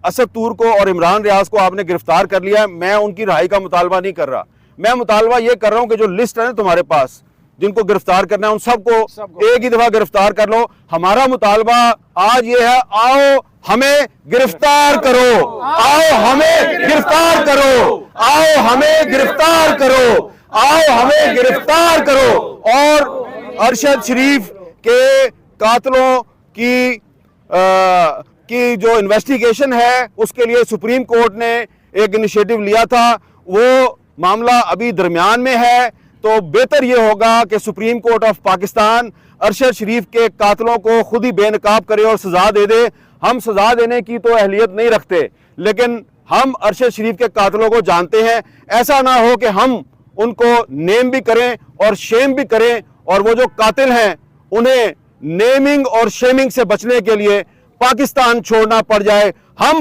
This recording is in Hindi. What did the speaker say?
असद तूर को और इमरान रियाज को आपने गिरफ्तार कर लिया है। मैं उनकी रिहाई का मुतालबा नहीं कर रहा, मैं मुतालबा ये कर रहा हूं कि जो लिस्ट है ना तुम्हारे पास जिनको गिरफ्तार करना है उन सबको एक ही दफा गिरफ्तार कर लो। हमारा मुतालबा आज ये है, आओ हमें गिरफ्तार करो, आओ हमें गिरफ्तार करो, आओ हमें गिरफ्तार करो, आओ हमें गिरफ्तार करो। और अरशद शरीफ के कातलों की जो इन्वेस्टिगेशन है उसके लिए सुप्रीम कोर्ट ने एक इनिशिएटिव लिया था, वो मामला अभी दरमियान में है। तो बेहतर यह होगा कि supreme court of Pakistan Arshad Sharif के कातलों को खुद ही बेनकाब करे और सजा दे दे। हम सजा देने की तो अहलियत नहीं रखते, लेकिन हम अरशद शरीफ के कातलों को जानते हैं। ऐसा ना हो कि हम उनको नेम भी करें और शेम भी करें, और वो जो कातिल हैं उन्हें नेमिंग और शेमिंग से बचने के लिए पाकिस्तान छोड़ना पड़ जाए। हम